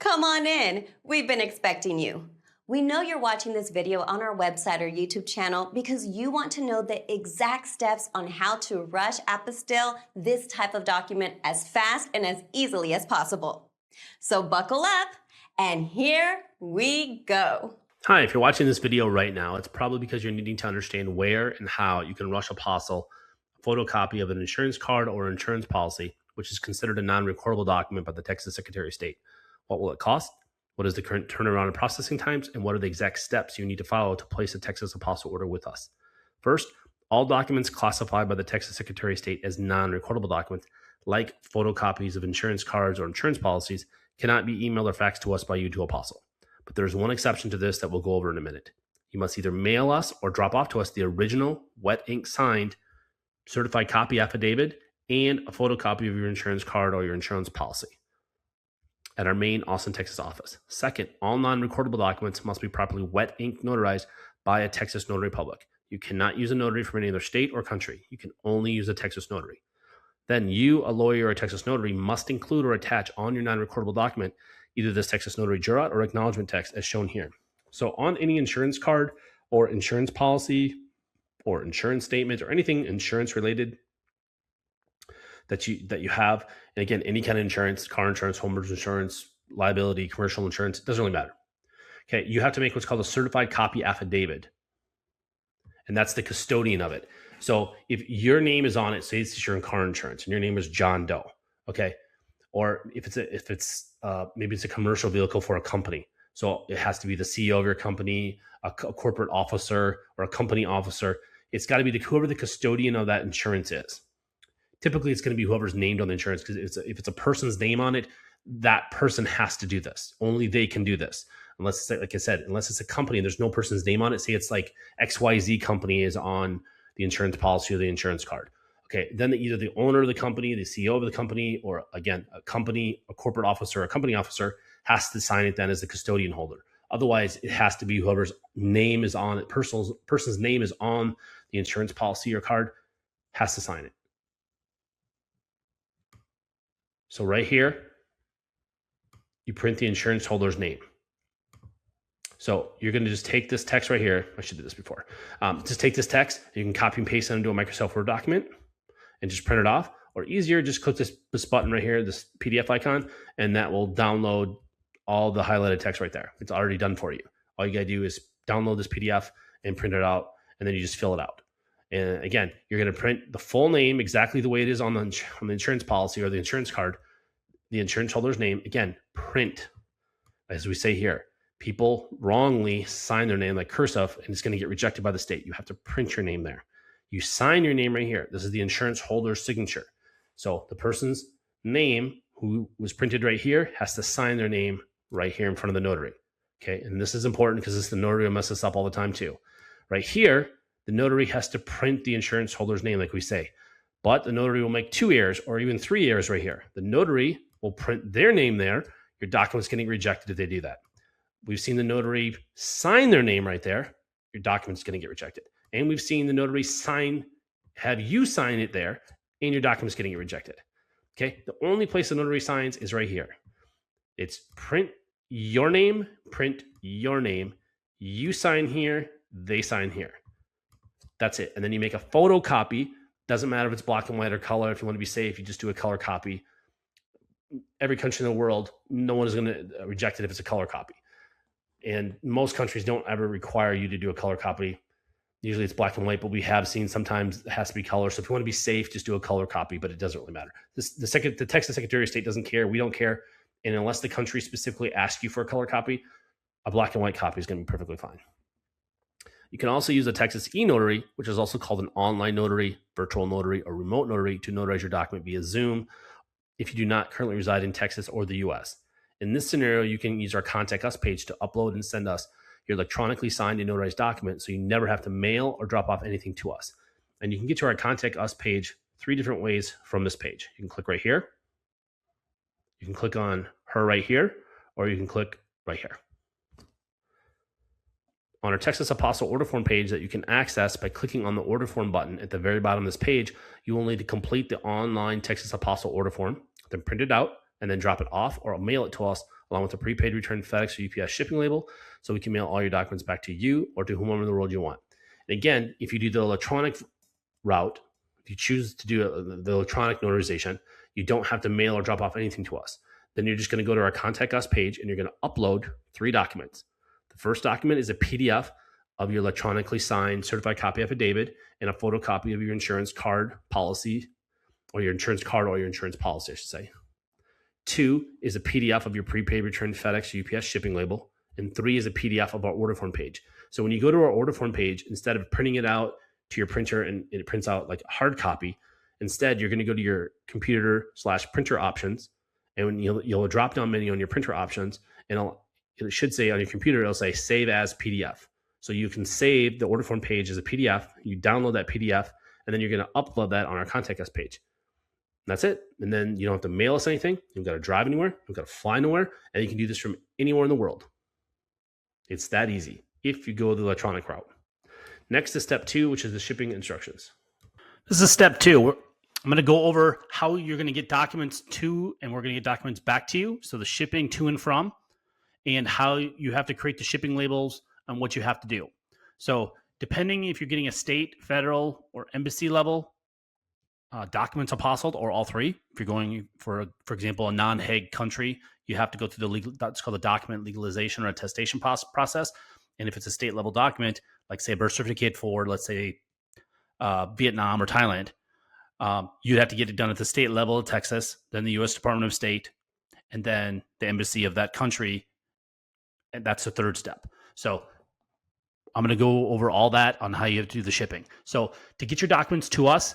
Come on in. We've been expecting you. We know you're watching this video on our website or YouTube channel because you want to know the exact steps on how to rush apostille this type of document as fast and as easily as possible. So buckle up, and here we go. Hi, if you're watching this video right now, it's probably because you're needing to understand where and how you can rush apostille a photocopy of an insurance card or insurance policy, which is considered a non-recordable document by the Texas Secretary of State. What will it cost? What is the current turnaround and processing times? And what are the exact steps you need to follow to place a Texas apostille order with us? First, all documents classified by the Texas Secretary of State as non-recordable documents, like photocopies of insurance cards or insurance policies, cannot be emailed or faxed to us by you to apostille. But there's one exception to this that we'll go over in a minute. You must either mail us or drop off to us the original wet ink signed certified copy affidavit and a photocopy of your insurance card or your insurance policy at our main Austin, Texas office. Second, all non-recordable documents must be properly wet ink notarized by a Texas notary public. You cannot use a notary from any other state or country. You can only use a Texas notary. Then you, a lawyer or a Texas notary, must include or attach on your non-recordable document either this Texas notary jurat or acknowledgement text as shown here. So on any insurance card or insurance policy or insurance statement or anything insurance related that you have, and again, any kind of insurance, car insurance, homeowners insurance, liability, commercial insurance, it doesn't really matter. Okay, you have to make what's called a certified copy affidavit, and that's the custodian of it. So if your name is on it, say it's your car insurance, and your name is John Doe, okay, or if it's maybe it's a commercial vehicle for a company, so it has to be the CEO of your company, a corporate officer, or a company officer. It's got to be whoever the custodian of that insurance is. Typically, it's going to be whoever's named on the insurance, because if it's a person's name on it, that person has to do this. Only they can do this. Unless, like I said, unless it's a company and there's no person's name on it. Say it's like XYZ company is on the insurance policy or the insurance card. Okay, then either the owner of the company, the CEO of the company, or again, a company, a corporate officer, a company officer has to sign it then as the custodian holder. Otherwise, it has to be whoever's name is on it, person's name is on the insurance policy or card has to sign it. So right here, you print the insurance holder's name. So you're going to just take this text right here. I should do this before. Just take this text. You can copy and paste it into a Microsoft Word document and just print it off. Or easier, just click this button right here, this PDF icon, and that will download all the highlighted text right there. It's already done for you. All you got to do is download this PDF and print it out, and then you just fill it out. And again, you're going to print the full name exactly the way it is on the insurance policy or the insurance card, the insurance holder's name. Again, print, as we say here. People wrongly sign their name like cursive, and it's going to get rejected by the state. You have to print your name there. You sign your name right here. This is the insurance holder's signature. So the person's name who was printed right here has to sign their name right here in front of the notary. Okay, and this is important because the notary will mess this up all the time too. Right here, the notary has to print the insurance holder's name like we say, but the notary will make 2 errors or even 3 errors right here. The notary will print their name there. Your document's getting rejected if they do that. We've seen the notary sign their name right there. Your document's going to get rejected. And we've seen the notary have you sign it there, and your document's getting rejected. Okay, the only place the notary signs is right here. It's print your name, you sign here, they sign here. That's it. And then you make a photocopy. Doesn't matter if it's black and white or color. If you want to be safe, you just do a color copy. Every country in the world, no one is going to reject it if it's a color copy. And most countries don't ever require you to do a color copy. Usually it's black and white, but we have seen sometimes it has to be color. So if you want to be safe, just do a color copy, but it doesn't really matter. The Texas Secretary of State doesn't care. We don't care. And unless the country specifically asks you for a color copy, a black and white copy is going to be perfectly fine. You can also use a Texas e-notary, which is also called an online notary, virtual notary, or remote notary to notarize your document via Zoom if you do not currently reside in Texas or the US. In this scenario, you can use our Contact Us page to upload and send us your electronically signed and notarized document, so you never have to mail or drop off anything to us. And you can get to our Contact Us page 3 different ways from this page. You can click right here. You can click on her right here, or you can click right here. On our Texas Apostille order form page that you can access by clicking on the order form button at the very bottom of this page, you will need to complete the online Texas Apostille order form, then print it out, and then drop it off or mail it to us along with a prepaid return FedEx or UPS shipping label, so we can mail all your documents back to you or to whomever in the world you want. And again, if you do the electronic route, if you choose to do the electronic notarization, you don't have to mail or drop off anything to us. Then you're just going to go to our Contact Us page and you're going to upload 3 documents. The first document is a PDF of your electronically signed certified copy affidavit and a photocopy of your insurance card policy, or your insurance card or your insurance policy, I should say. 2 is a PDF of your prepaid return FedEx or UPS shipping label. And 3 is a PDF of our order form page. So when you go to our order form page, instead of printing it out to your printer and it prints out like a hard copy, instead you're going to go to your computer/printer options, and you'll drop down menu on your printer options, and it should say on your computer, it'll say save as PDF. So you can save the order form page as a PDF. You download that PDF, and then you're going to upload that on our Contact Us page. That's it. And then you don't have to mail us anything. You don't got to drive anywhere. You don't got to fly nowhere. And you can do this from anywhere in the world. It's that easy if you go the electronic route. Next is step 2, which is the shipping instructions. This is step 2. I'm going to go over how you're going to get documents to, and we're going to get documents back to you. So the shipping to and from, and how you have to create the shipping labels and what you have to do. So depending if you're getting a state, federal, or embassy level documents apostilled, or all 3. If you're going for example, a non-Hague country, you have to go through the legal, that's called the document legalization or attestation process. And if it's a state level document, like say a birth certificate for, let's say, Vietnam or Thailand, you'd have to get it done at the state level of Texas, then the U.S. Department of State, and then the embassy of that country. And that's the 3rd step. So I'm going to go over all that on how you have to do the shipping. So to get your documents to us,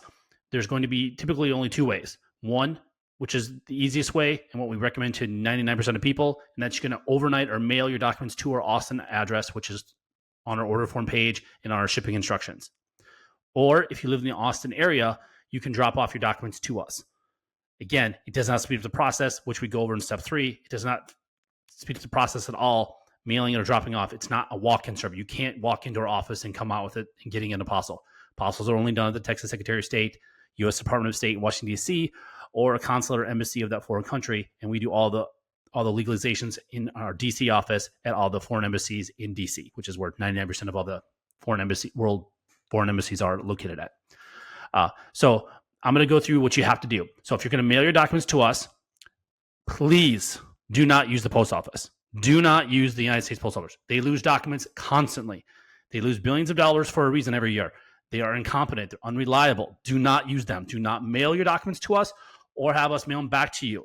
there's going to be typically only 2 ways. One, which is the easiest way and what we recommend to 99% of people, and that's you're going to overnight or mail your documents to our Austin address, which is on our order form page and on our shipping instructions. Or if you live in the Austin area, you can drop off your documents to us. Again, it does not speed up the process, which we go over in step 3. It does not speed up the process at all, mailing it or dropping off. It's not a walk-in service. You can't walk into our office and come out with it and getting an apostle. Apostles are only done at the Texas Secretary of State, U.S. Department of State in Washington, D.C., or a consulate or embassy of that foreign country, and we do all the legalizations in our D.C. office at all the foreign embassies in D.C., which is where 99% of all the world foreign embassies are located at. So I'm going to go through what you have to do. So if you're going to mail your documents to us, please do not use the post office. Do not use the United States Post Office. They lose documents constantly. They lose billions of dollars for a reason every year. They are incompetent. They're unreliable. Do not use them. Do not mail your documents to us or have us mail them back to you,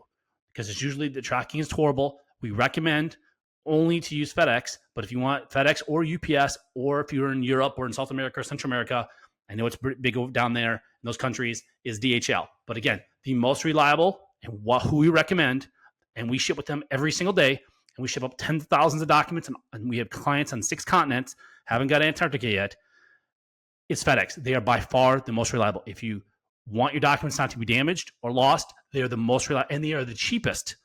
because it's usually the tracking is horrible. We recommend only to use FedEx, but if you want FedEx or UPS, or if you're in Europe or in South America or Central America, I know it's big down there in those countries, is DHL. But again, the most reliable and who we recommend, and we ship with them every single day, and we ship up tens of thousands of documents, and we have clients on 6 continents, haven't got Antarctica yet, it's FedEx. They are by far the most reliable. If you want your documents not to be damaged or lost, they are the most reliable, and they are the cheapest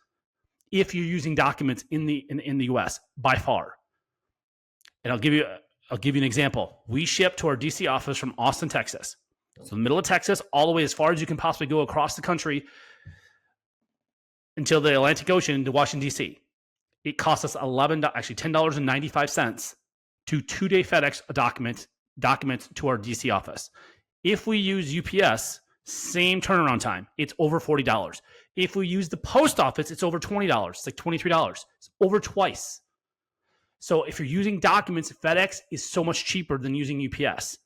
if you're using documents in the US by far. And I'll give you an example. We ship to our DC office from Austin, Texas. So the middle of Texas, all the way as far as you can possibly go across the country until the Atlantic Ocean to Washington, D.C. It costs us $10.95 to 2-day FedEx a documents to our DC office. If we use UPS, same turnaround time, it's over $40. If we use the post office, it's over $20. It's like $23. It's over twice. So if you're using documents, FedEx is so much cheaper than using UPS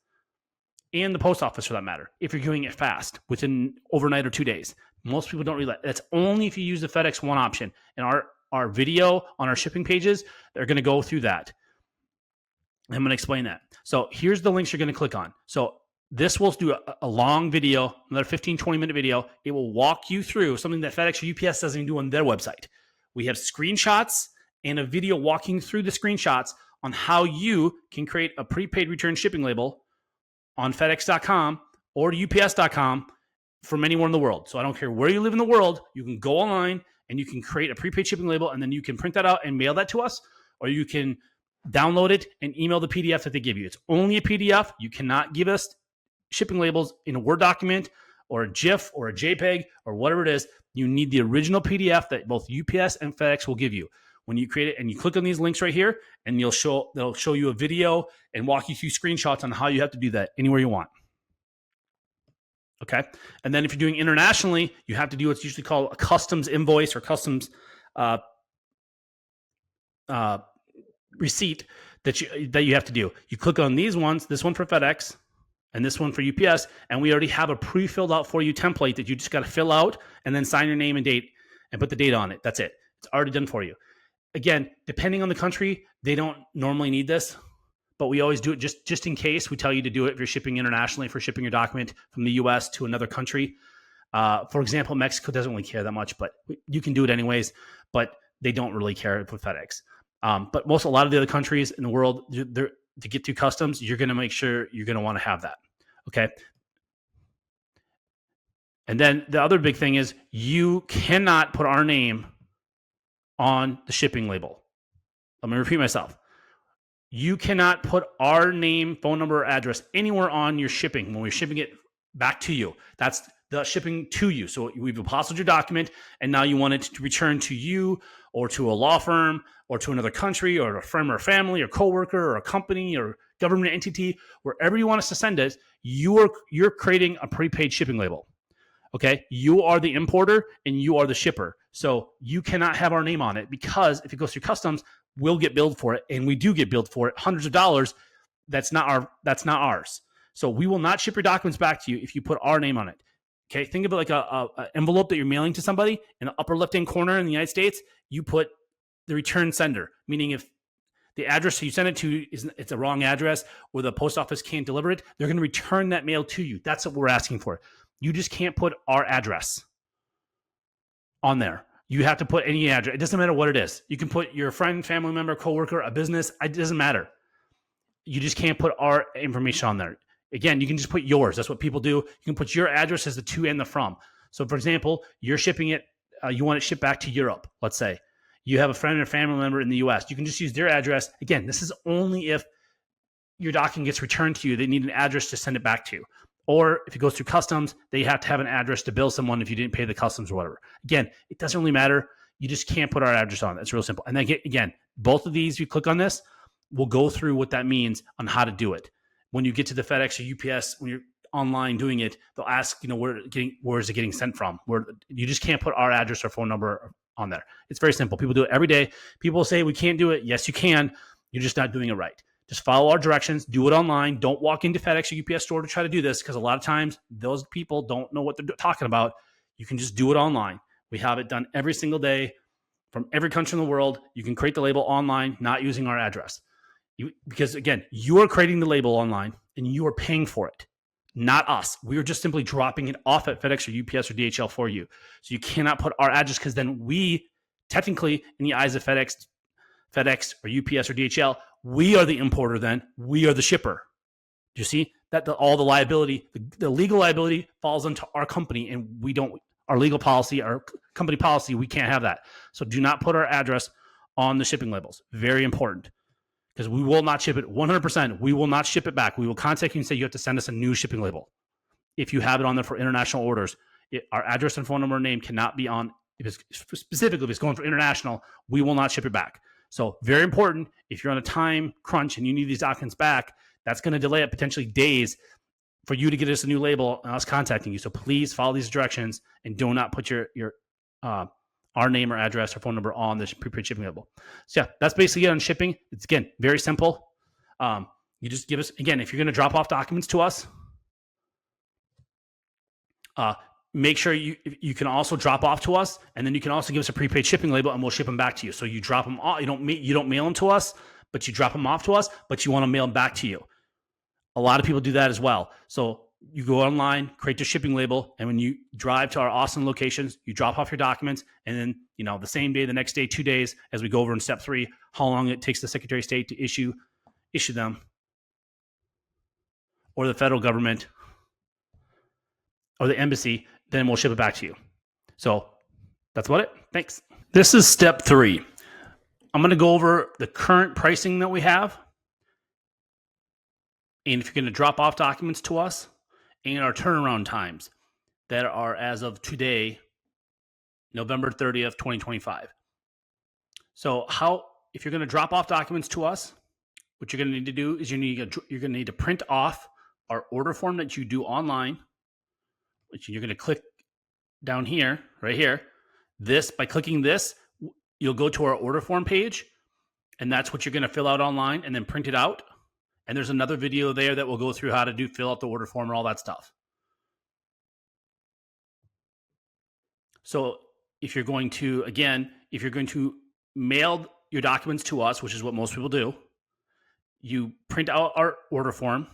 and the post office for that matter, if you're doing it fast within overnight or 2 days. Most people don't realize that's only if you use the FedEx One option. And our video on our shipping pages, they're going to go through that. I'm going to explain that. So here's the links you're going to click on. So this will do a long video, another 15, 20-minute video. It will walk you through something that FedEx or UPS doesn't even do on their website. We have screenshots and a video walking through the screenshots on how you can create a prepaid return shipping label on FedEx.com or UPS.com from anywhere in the world. So I don't care where you live in the world, you can go online and you can create a prepaid shipping label, and then you can print that out and mail that to us, or you can download it and email the PDF that they give you. It's only a PDF. You cannot give us shipping labels in a Word document or a GIF or a JPEG or whatever it is. You need the original PDF that both UPS and FedEx will give you. when you create it, and you click on these links right here, and they'll show you a video and walk you through screenshots on how you have to do that anywhere you want. Okay. And then if you're doing internationally, you have to do what's usually called a customs invoice or customs receipt that you have to do. You click on these ones, this one for FedEx and this one for UPS, and we already have a pre-filled out for you template that you just got to fill out and then sign your name and date and put the date on it. That's it. It's already done for you. Again, depending on the country, they don't normally need this, but we always do it just in case. We tell you to do it if you're shipping internationally, for shipping your document from the US to another country. For example, Mexico doesn't really care that much, but you can do it anyways, but they don't really care with FedEx. But a lot of the other countries in the world, to get through customs, you're going to make sure you're going to want to have that. Okay. And then the other big thing is you cannot put our name on the shipping label. Let me repeat myself. You cannot put our name, phone number, or address anywhere on your shipping when we're shipping it back to you. That's the shipping to you. So we've apostilled your document, and now you want it to return to you or to a law firm or to another country or a friend or family or coworker or a company or government entity, wherever you want us to send it. You're creating a prepaid shipping label. Okay, you are the importer and you are the shipper. So you cannot have our name on it, because if it goes through customs, we'll get billed for it, and we do get billed for it, hundreds of dollars. That's not ours. So we will not ship your documents back to you if you put our name on it. Okay, think of it like a envelope that you're mailing to somebody. In the upper left-hand corner in the United States, you put the return sender, meaning if the address you send it to it's a wrong address or the post office can't deliver it, they're going to return that mail to you. That's what we're asking for. You just can't put our address on there. You have to put any address. It doesn't matter what it is. You can put your friend, family member, coworker, a business. It doesn't matter. You just can't put our information on there. Again, you can just put yours. That's what people do. You can put your address as the to and the from. So, for example, you're shipping it. You want it shipped back to Europe, let's say. You have a friend or family member in the US. You can just use their address. Again, this is only if your document gets returned to you. They need an address to send it back to. Or if it goes through customs, they have to have an address to bill someone if you didn't pay the customs or whatever. Again, it doesn't really matter. You just can't put our address on it. It's real simple. And then again, both of these, you click on this, we'll go through what that means on how to do it. When you get to the FedEx or UPS, when you're online doing it, they'll ask, where is it getting sent from? Where you just can't put our address or phone number on there. It's very simple. People do it every day. People say we can't do it. Yes, you can. You're just not doing it right. Just follow our directions. Do it online. Don't walk into FedEx or UPS store to try to do this, because a lot of times those people don't know what they're talking about. You can just do it online. We have it done every single day from every country in the world. You can create the label online, not using our address. Because again, you are creating the label online and you are paying for it, not us. We are just simply dropping it off at FedEx or UPS or DHL for you. So you cannot put our address, because then we technically, in the eyes of FedEx or UPS or DHL, we are the importer. Then we are the shipper. Do you see that all the liability, the legal liability falls onto our company, and we don't. Our legal policy, our company policy, we can't have that. So do not put our address on the shipping labels. Very important. Because we will not ship it 100%. We will not ship it back. We will contact you and say you have to send us a new shipping label. If you have it on there for international orders, our address and phone number and name cannot be on. Specifically, if it's going for international, we will not ship it back. So very important. If you're on a time crunch and you need these documents back, that's going to delay it potentially days for you to get us a new label and us contacting you. So please follow these directions and do not put your our name or address or phone number on the prepaid shipping label. So yeah, that's basically it on shipping. It's, again, very simple. You just give us, again, if you're going to drop off documents to us, make sure you can also drop off to us, and then you can also give us a prepaid shipping label, and we'll ship them back to you. So you drop them off. You don't mail them to us, but you drop them off to us, but you want to mail them back to you. A lot of people do that as well. So you go online, create the shipping label, and when you drive to our Austin locations, you drop off your documents, and then the same day, the next day, 2 days, as we go over in step 3, how long it takes the Secretary of State to issue them, or the federal government, or the embassy, then we'll ship it back to you. So that's about it. Thanks. This is step 3. I'm going to go over the current pricing that we have, and if you're going to drop off documents to us, and our turnaround times that are as of today, November 30th, 2025. So if you're going to drop off documents to us, what you're going to need to do is you're going to need to print off our order form that you do online, which you're going to click down here, right here. By clicking this, you'll go to our order form page, and that's what you're going to fill out online and then print it out. And there's another video there that will go through how to fill out the order form and all that stuff. So if you're going to mail your documents to us, which is what most people do, you print out our order form,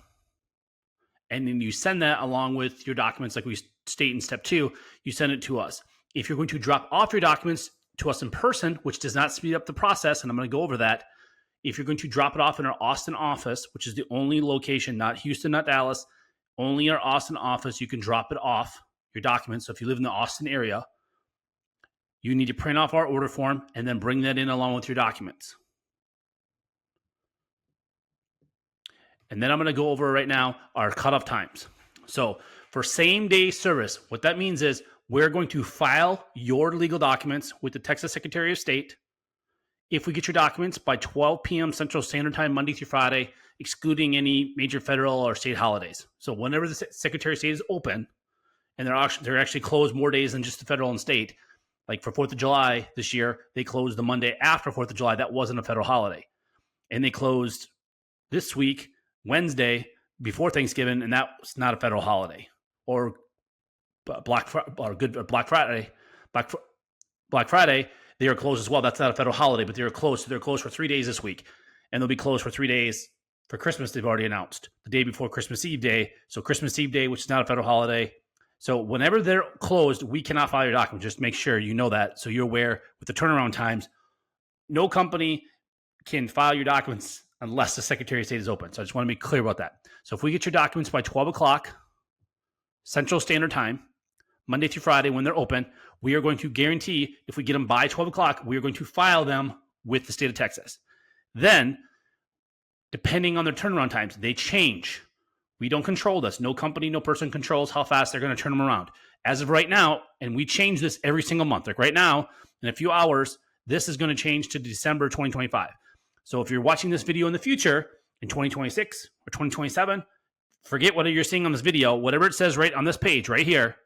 and then you send that along with your documents like we state in step 2, you send it to us. If you're going to drop off your documents to us in person, which does not speed up the process, and I'm going to go over that, if you're going to drop it off in our Austin office, which is the only location, not Houston, not Dallas, only our Austin office, you can drop it off, your documents. So if you live in the Austin area, you need to print off our order form and then bring that in along with your documents. And then I'm going to go over right now our cutoff times. So for same day service, what that means is we're going to file your legal documents with the Texas Secretary of State if we get your documents by 12 p.m. Central Standard Time, Monday through Friday, excluding any major federal or state holidays. So whenever the Secretary of State is open, and they're actually closed more days than just the federal and state, like for 4th of July this year, they closed the Monday after 4th of July. That wasn't a federal holiday. And they closed this week, Wednesday, before Thanksgiving, and that was not a federal holiday. Or Black Friday, they are closed as well. That's not a federal holiday, but they're closed. So they're closed for 3 days this week. And they'll be closed for 3 days for Christmas, they've already announced. The day before Christmas Eve Day. So Christmas Eve Day, which is not a federal holiday. So whenever they're closed, we cannot file your document. Just make sure you know that so you're aware with the turnaround times. No company can file your documents unless the Secretary of State is open. So I just want to be clear about that. So if we get your documents by 12 o'clock Central Standard Time, Monday through Friday when they're open, we are going to guarantee if we get them by 12 o'clock, we are going to file them with the state of Texas. Then, depending on their turnaround times, they change. We don't control this. No company, no person controls how fast they're going to turn them around. As of right now, and we change this every single month. Like right now, in a few hours, this is going to change to December 2025. So if you're watching this video in the future, in 2026 or 2027, forget what you're seeing on this video. Whatever it says right on this page, right here,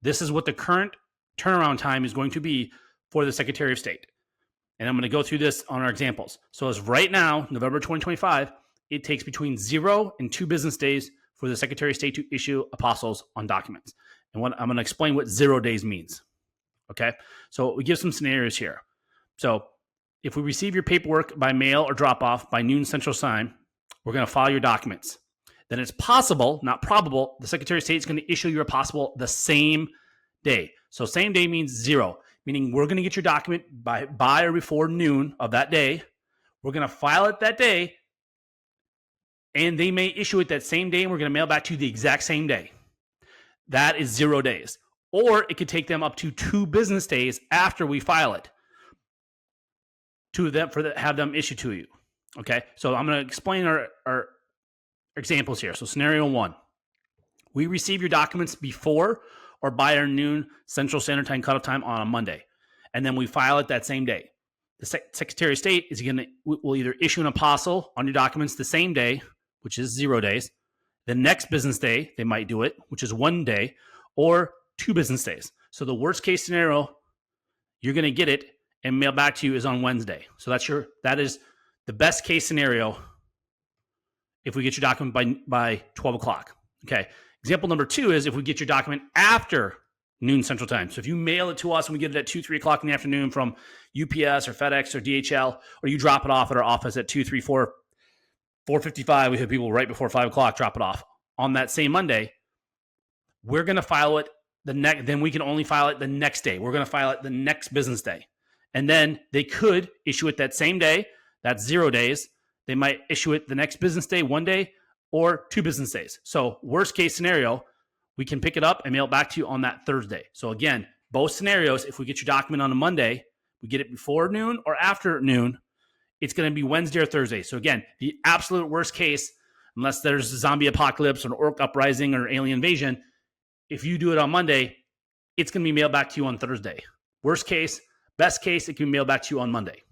this is what the current turnaround time is going to be for the Secretary of State. And I'm going to go through this on our examples. So as right now, November 2025, it takes between 0 and 2 business days for the Secretary of State to issue apostles on documents. And I'm going to explain what 0 days means. Okay. So we give some scenarios here. So if we receive your paperwork by mail or drop off by noon Central Time, we're going to file your documents. Then it's possible, not probable, the Secretary of State is going to issue your apostille the same day. So same day means 0, meaning we're going to get your document by or before noon of that day. We're going to file it that day, and they may issue it that same day, and we're going to mail back to you the exact same day. That is 0 days. Or it could take them up to 2 business days after we file it have them issued to you. Okay, so I'm going to explain our examples here. So scenario 1, we receive your documents before or by our noon Central Standard Time cutoff time on a Monday, and then we file it that same day. The Secretary of State will either issue an apostille on your documents the same day, which is 0 days. The next business day, they might do it, which is 1 day, or 2 business days. So the worst case scenario, you're going to get it and mail back to you is on Wednesday. So that is the best case scenario if we get your document by 12 o'clock. Okay. Example number 2 is if we get your document after noon Central Time. So if you mail it to us and we get it at 2, 3 o'clock in the afternoon from UPS or FedEx or DHL, or you drop it off at our office at 2, 3, 4, 4:55, we have people right before 5 o'clock drop it off on that same Monday, we're going to file it then we can only file it the next day. We're going to file it the next business day. And then they could issue it that same day. That's 0 days. They might issue it the next business day, 1 day, or 2 business days. So worst case scenario, we can pick it up and mail it back to you on that Thursday. So again, both scenarios, if we get your document on a Monday, we get it before noon or after noon, it's going to be Wednesday or Thursday. So again, the absolute worst case, unless there's a zombie apocalypse or an orc uprising or alien invasion, if you do it on Monday, it's going to be mailed back to you on Thursday. Worst case, best case, it can be mailed back to you on Monday.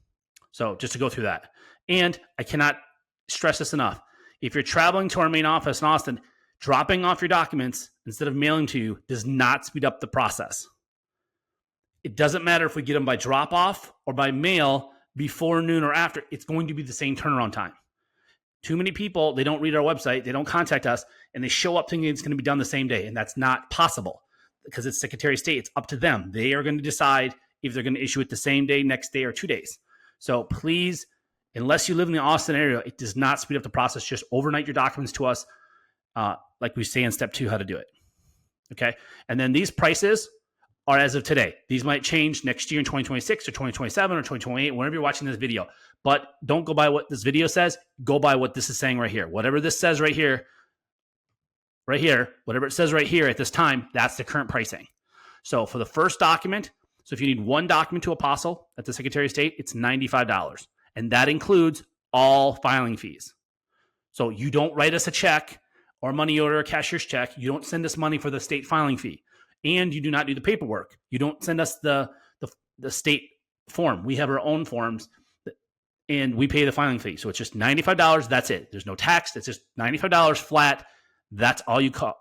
So just to go through that. And I cannot stress this enough. If you're traveling to our main office in Austin, dropping off your documents instead of mailing to you does not speed up the process. It doesn't matter if we get them by drop off or by mail before noon or after, it's going to be the same turnaround time. Too many people, they don't read our website, they don't contact us, and they show up thinking it's going to be done the same day. And that's not possible because it's Secretary of State. It's up to them. They are going to decide if they're going to issue it the same day, next day, or 2 days. So please, unless you live in the Austin area, it does not speed up the process. Just overnight your documents to us, like we say in step 2, how to do it. Okay. And then these prices are as of today. These might change next year in 2026 or 2027 or 2028, whenever you're watching this video. But don't go by what this video says. Go by what this is saying right here. Whatever this says right here, whatever it says right here at this time, that's the current pricing. So for the first document, so if you need one document to Apostille at the Secretary of State, it's $95. And that includes all filing fees. So you don't write us a check or money order, a cashier's check. You don't send us money for the state filing fee. And you do not do the paperwork. You don't send us the state form. We have our own forms, and we pay the filing fee. So it's just $95. That's it. There's no tax. It's just $95 flat. That's all you call.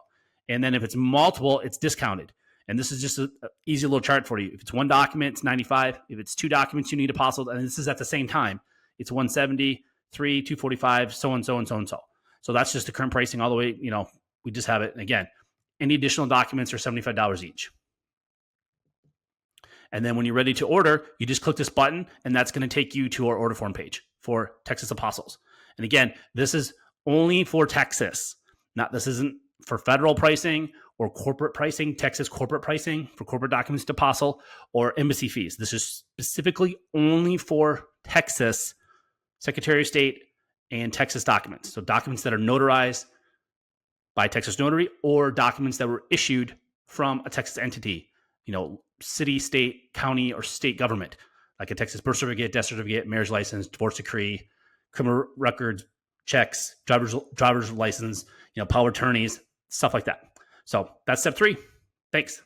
And then if it's multiple, it's discounted. And this is just an easy little chart for you. If it's one document, it's $95. If it's 2 documents, you need Apostille, and this is at the same time, it's $170, 3, $245, so and so and so and so. So that's just the current pricing all the way. We just have it. And again, any additional documents are $75 each. And then when you're ready to order, you just click this button, and that's going to take you to our order form page for Texas Apostles. And again, this is only for Texas. This isn't for federal pricing or corporate pricing, Texas corporate pricing for corporate documents to Apostille or embassy fees. This is specifically only for Texas Secretary of State and Texas documents. So documents that are notarized by Texas Notary or documents that were issued from a Texas entity, city, state, county, or state government, like a Texas birth certificate, death certificate, marriage license, divorce decree, criminal records, checks, driver's license, power attorneys, stuff like that. So that's step 3. Thanks.